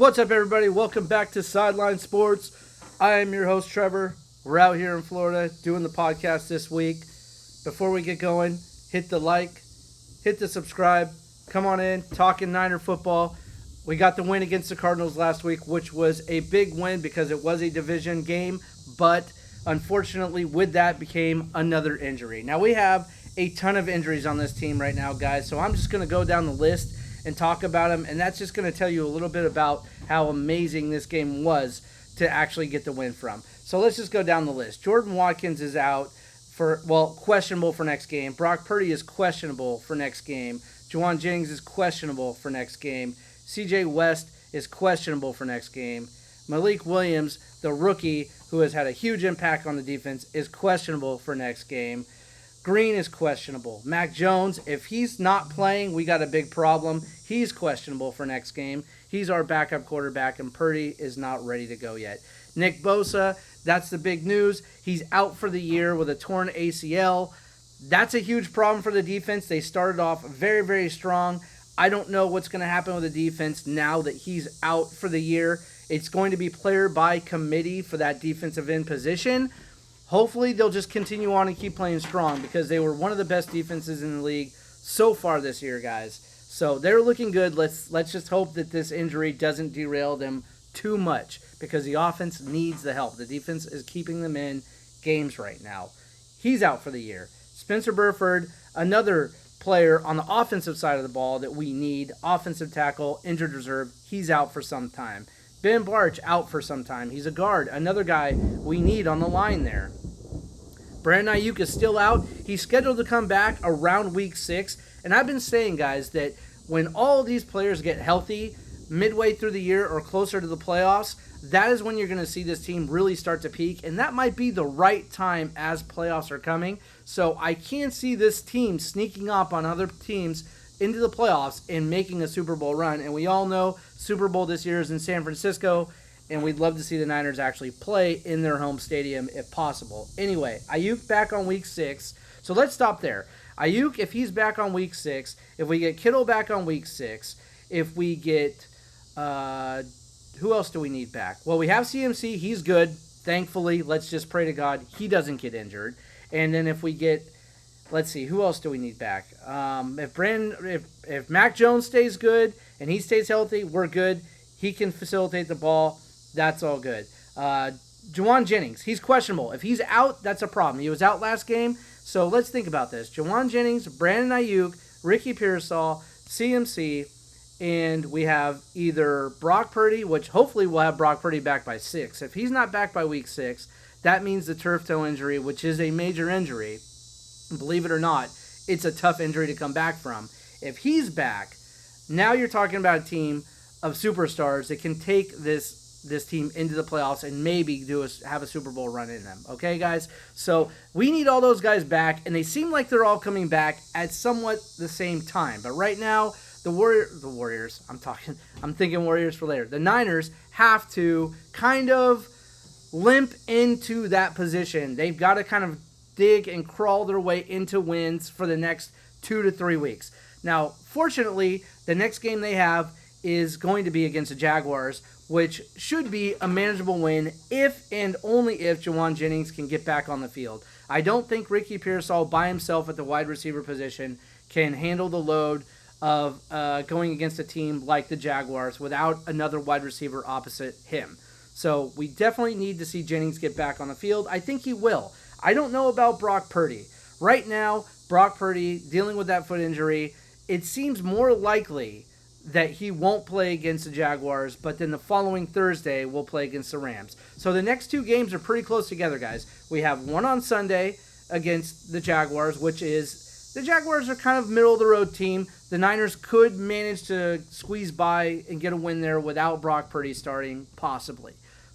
What's up, everybody? Welcome back to Sideline Sports. I am your host, Trevor. We're out here in Florida doing the podcast this week. Before we get going, hit the like, hit the subscribe. Come on in, talking Niner football. We got the win against the Cardinals last week, which was a big win because it was a division game, but unfortunately with that became another injury. Now we have a ton of injuries on this team right now, guys, so I'm just going to go down the list and talk about them, and that's just going to tell you a little bit about how amazing this game was to actually get the win from. So let's just go down the list. Jordan Watkins is out questionable for next game. Brock Purdy is questionable for next game. Juwan Jennings is questionable for next game. CJ West is questionable for next game. Malik Williams, the rookie who has had a huge impact on the defense, is questionable for next game. Green is questionable. Mac Jones, if he's not playing, we got a big problem. He's questionable for next game. He's our backup quarterback, and Purdy is not ready to go yet. Nick Bosa, that's the big news. He's out for the year with a torn ACL. That's a huge problem for the defense. They started off very, very strong. I don't know what's going to happen with the defense now that he's out for the year. It's going to be player by committee for that defensive end position. Hopefully, they'll just continue on and keep playing strong because they were one of the best defenses in the league so far this year, guys. So they're looking good. Let's just hope that this injury doesn't derail them too much because the offense needs the help. The defense is keeping them in games right now. He's out for the year. Spencer Burford, another player on the offensive side of the ball that we need, offensive tackle, injured reserve, he's out for some time. Ben Barch out for some time. He's a guard, another guy we need on the line there. Brandon Ayuk is still out. He's scheduled to come back around week 6. And I've been saying, guys, that when all of these players get healthy midway through the year or closer to the playoffs, that is when you're going to see this team really start to peak. And that might be the right time as playoffs are coming. So I can see this team sneaking up on other teams into the playoffs and making a Super Bowl run. And we all know Super Bowl this year is in San Francisco, and we'd love to see the Niners actually play in their home stadium if possible. Anyway, Ayuk back on week 6. So let's stop there. Ayuk, if he's back on week 6, if we get Kittle back on week 6, if we get, who else do we need back? Well, we have CMC. He's good. Thankfully, let's just pray to God he doesn't get injured. And then if we get, let's see, who else do we need back? If Mac Jones stays good and he stays healthy, we're good. He can facilitate the ball. That's all good. Juwan Jennings, he's questionable. If he's out, that's a problem. He was out last game. So let's think about this. Juwan Jennings, Brandon Ayuk, Ricky Pearsall, CMC, and we have either Brock Purdy, which hopefully we'll have Brock Purdy back by 6. If he's not back by week 6, that means the turf toe injury, which is a major injury. Believe it or not, it's a tough injury to come back from. If he's back, now you're talking about a team of superstars that can take this team into the playoffs and maybe have a Super Bowl run in them. Okay, guys? So we need all those guys back, and they seem like they're all coming back at somewhat the same time. But right now, the Warriors, I'm thinking Warriors for later. The Niners have to kind of limp into that position. They've got to kind of dig and crawl their way into wins for the next 2 to 3 weeks. Now, fortunately, the next game they have is going to be against the Jaguars, which should be a manageable win if and only if Juwan Jennings can get back on the field. I don't think Ricky Pearsall by himself at the wide receiver position can handle the load of going against a team like the Jaguars without another wide receiver opposite him. So we definitely need to see Jennings get back on the field. I think he will. I don't know about Brock Purdy. Right now, Brock Purdy dealing with that foot injury, it seems more likely that he won't play against the Jaguars, but then the following Thursday we'll play against the Rams. So the next 2 games are pretty close together, guys. We have one on Sunday against the Jaguars, which is, the Jaguars are kind of middle-of-the-road team. The Niners could manage to squeeze by and get a win there without Brock Purdy starting, possibly.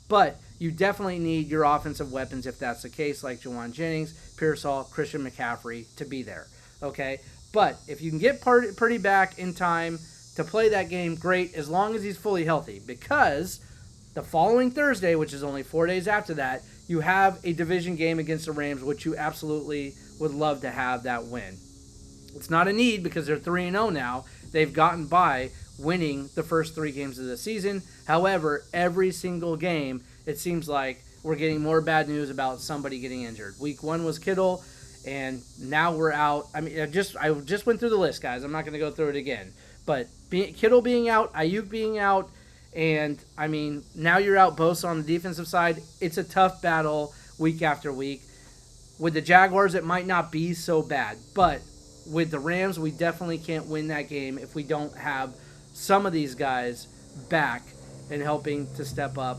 But you definitely need your offensive weapons if that's the case, like Juwan Jennings, Pearsall, Christian McCaffrey, to be there. Okay? But if you can get Purdy back in time to play that game, great, as long as he's fully healthy. Because the following Thursday, which is only 4 days after that, you have a division game against the Rams, which you absolutely would love to have that win. It's not a need because they're 3-0 now. They've gotten by winning the first 3 games of the season. However, every single game, it seems like we're getting more bad news about somebody getting injured. Week 1 was Kittle, and now we're out. I mean, I just went through the list, guys. I'm not going to go through it again. But Kittle being out, Ayuk being out, and, I mean, now you're out Bosa on the defensive side. It's a tough battle week after week. With the Jaguars, it might not be so bad. But with the Rams, we definitely can't win that game if we don't have some of these guys back and helping to step up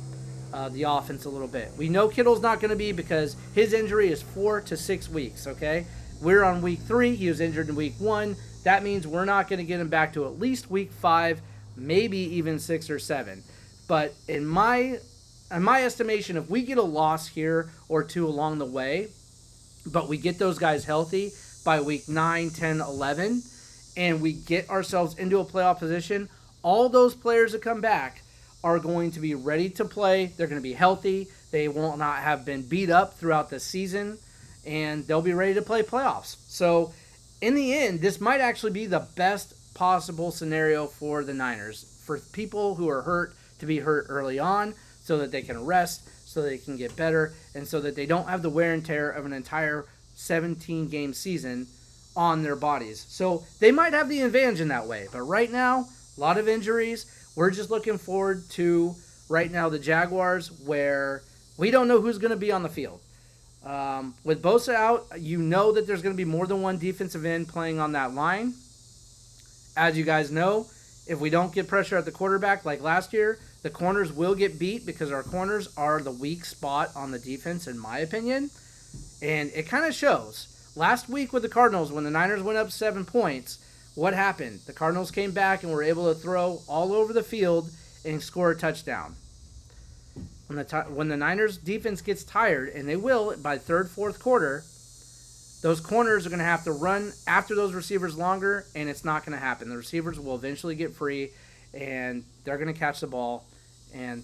the offense a little bit. We know Kittle's not going to be because his injury is 4 to 6 weeks, okay? We're on week 3. He was injured in week 1. That means we're not going to get him back to at least week 5, maybe even 6 or 7. But in my estimation, if we get a loss here or 2 along the way, but we get those guys healthy by week 9, 10, 11, and we get ourselves into a playoff position, all those players that come back are going to be ready to play. They're going to be healthy. They will not have been beat up throughout the season, and they'll be ready to play playoffs. So in the end, this might actually be the best possible scenario for the Niners, for people who are hurt to be hurt early on so that they can rest, so they can get better, and so that they don't have the wear and tear of an entire 17-game season on their bodies. So they might have the advantage in that way. But right now, a lot of injuries. We're just looking forward to, right now, the Jaguars, where we don't know who's going to be on the field. With Bosa out, you know that there's going to be more than one defensive end playing on that line. As you guys know, if we don't get pressure at the quarterback like last year, the corners will get beat because our corners are the weak spot on the defense, in my opinion. And it kind of shows. Last week with the Cardinals, when the Niners went up 7 points, what happened? The Cardinals came back and were able to throw all over the field and score a touchdown. When the Niners defense gets tired, and they will by third, fourth quarter, those corners are going to have to run after those receivers longer, and it's not going to happen. The receivers will eventually get free, and they're going to catch the ball, and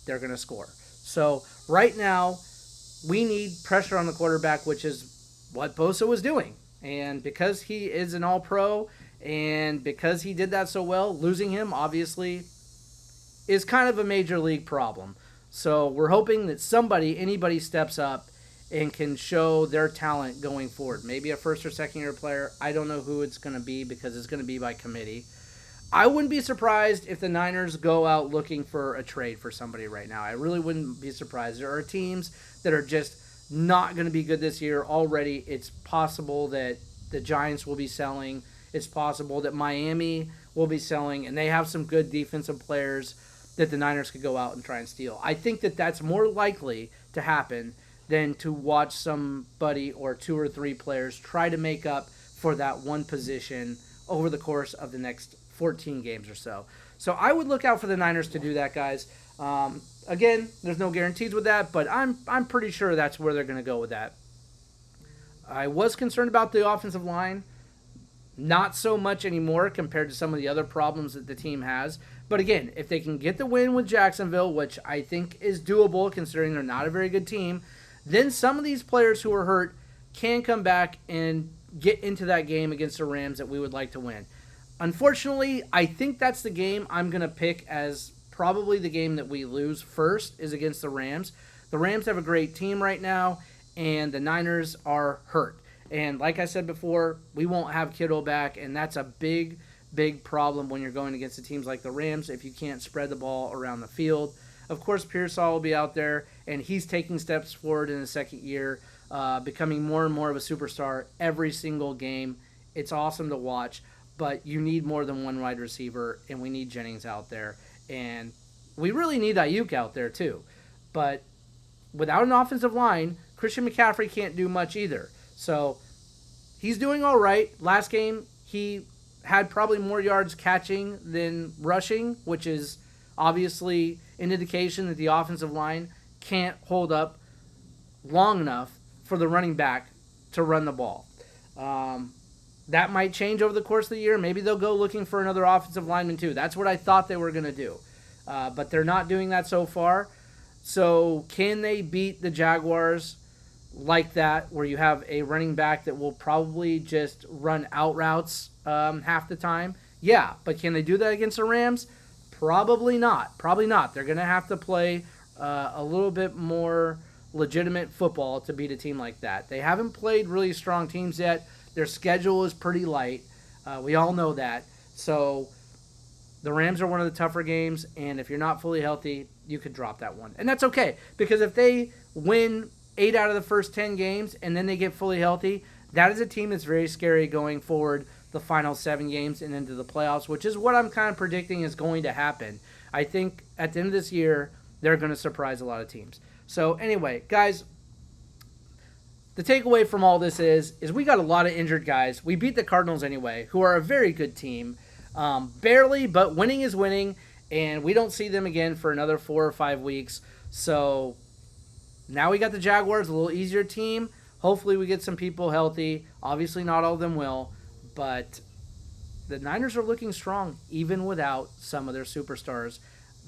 they're going to score. So right now, we need pressure on the quarterback, which is what Bosa was doing. And because he is an all-pro, and because he did that so well, losing him, obviously, is kind of a major league problem. So we're hoping that anybody steps up and can show their talent going forward. Maybe a first or second year player. I don't know who it's going to be because it's going to be by committee. I wouldn't be surprised if the Niners go out looking for a trade for somebody right now. I really wouldn't be surprised. There are teams that are just not going to be good this year already. It's possible that the Giants will be selling. It's possible that Miami will be selling, and they have some good defensive players that the Niners could go out and try and steal. I think that that's more likely to happen than to watch somebody or 2 or 3 players try to make up for that one position over the course of the next 14 games or so. So I would look out for the Niners to do that, guys. Again, there's no guarantees with that, but I'm pretty sure that's where they're going to go with that. I was concerned about the offensive line. Not so much anymore compared to some of the other problems that the team has. But again, if they can get the win with Jacksonville, which I think is doable considering they're not a very good team, then some of these players who are hurt can come back and get into that game against the Rams that we would like to win. Unfortunately, I think that's the game I'm going to pick as probably the game that we lose first is against the Rams. The Rams have a great team right now, and the Niners are hurt. And like I said before, we won't have Kittle back, and that's a big, big problem when you're going against the teams like the Rams if you can't spread the ball around the field. Of course, Pearsall will be out there, and he's taking steps forward in his second year, becoming more and more of a superstar every single game. It's awesome to watch, but you need more than one wide receiver, and we need Jennings out there. And we really need Ayuk out there too. But without an offensive line, Christian McCaffrey can't do much either. So he's doing all right. Last game, he had probably more yards catching than rushing, which is obviously an indication that the offensive line can't hold up long enough for the running back to run the ball. That might change over the course of the year. Maybe they'll go looking for another offensive lineman too. That's what I thought they were going to do. But they're not doing that so far. So can they beat the Jaguars like that, where you have a running back that will probably just run out routes half the time Yeah, but can they do that against the Rams? Probably not. Probably not. They're going to have to play a little bit more legitimate football to beat a team like that. They haven't played really strong teams yet. Their schedule is pretty light. We all know that. So the Rams are one of the tougher games, and if you're not fully healthy, you could drop that one. And that's okay, because if they win 8 out of the first 10 games and then they get fully healthy, that is a team that's very scary going forward the final 7 games and into the playoffs, which is what I'm kind of predicting is going to happen. I think at the end of this year, they're going to surprise a lot of teams. So anyway, guys, the takeaway from all this is we got a lot of injured guys. We beat the Cardinals anyway, who are a very good team. Barely, but winning is winning, and we don't see them again for another 4 or 5 weeks. So now we got the Jaguars, a little easier team. Hopefully we get some people healthy. Obviously not all of them will, but the Niners are looking strong, even without some of their superstars.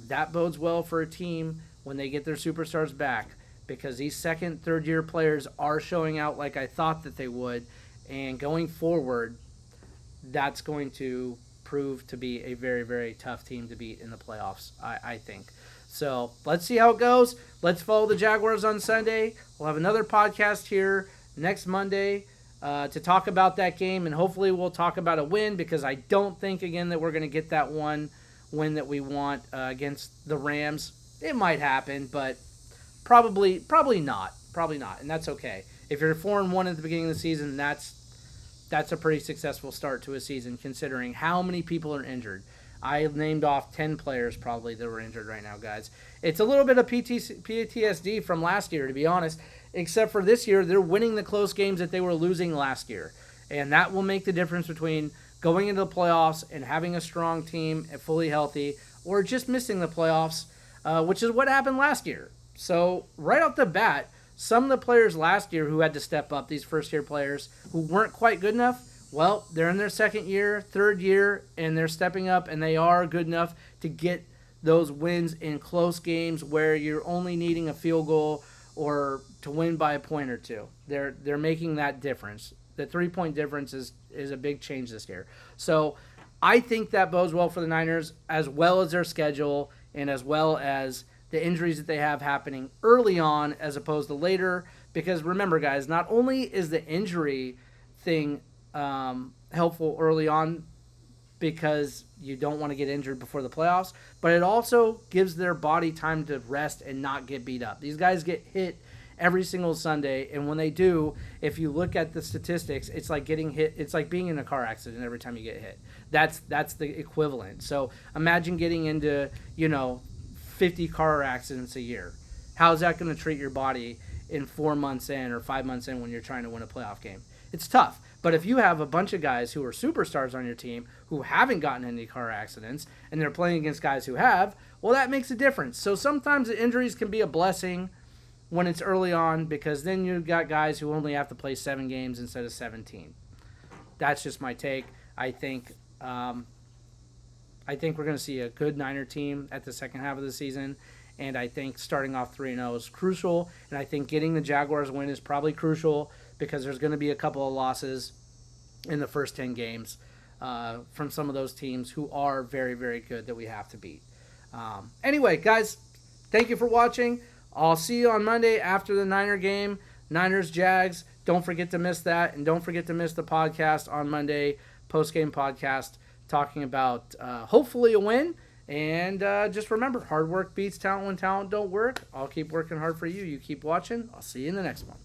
That bodes well for a team when they get their superstars back, because these second, third-year players are showing out like I thought that they would, and going forward, that's going to prove to be a very, very tough team to beat in the playoffs, I think. So let's see how it goes. Let's follow the Jaguars on Sunday. We'll have another podcast here next Monday to talk about that game, and hopefully we'll talk about a win, because I don't think, again, that we're going to get that one win that we want against the Rams. It might happen, but probably not. Probably not, and that's okay. If you're 4-1 at the beginning of the season, that's a pretty successful start to a season, considering how many people are injured. I named off 10 players probably that were injured right now, guys. It's a little bit of PTSD from last year, to be honest, except for this year, they're winning the close games that they were losing last year. And that will make the difference between going into the playoffs and having a strong team and fully healthy, or just missing the playoffs, which is what happened last year. So right off the bat, some of the players last year who had to step up, these first-year players who weren't quite good enough, well, they're in their second year, third year, and they're stepping up, and they are good enough to get those wins in close games where you're only needing a field goal or to win by a point or two. They're making that difference. The 3-point difference is a big change this year. So I think that bodes well for the Niners, as well as their schedule and as well as the injuries that they have happening early on as opposed to later. Because remember, guys, not only is the injury thing helpful early on because you don't want to get injured before the playoffs, but it also gives their body time to rest and not get beat up. These guys get hit every single Sunday, and when they do, if you look at the statistics, it's like getting hit. It's like being in a car accident every time you get hit. That's the equivalent. So imagine getting into 50 car accidents a year. How's that going to treat your body in 4 months in or 5 months in when you're trying to win a playoff game? It's tough. But if you have a bunch of guys who are superstars on your team who haven't gotten any car accidents and they're playing against guys who have, well, that makes a difference. So sometimes the injuries can be a blessing when it's early on, because then you've got guys who only have to play 7 games instead of 17. That's just my take. I think we're going to see a good Niner team at the second half of the season, and I think starting off 3-0 is crucial, and I think getting the Jaguars win is probably crucial, because there's going to be a couple of losses in the first 10 games from some of those teams who are very, very good that we have to beat. Anyway, guys, thank you for watching. I'll see you on Monday after the Niner game, Niners-Jags. Don't forget to miss that, and don't forget to miss the podcast on Monday, post-game podcast, talking about hopefully a win. And just remember, hard work beats talent when talent don't work. I'll keep working hard for you. You keep watching. I'll see you in the next one.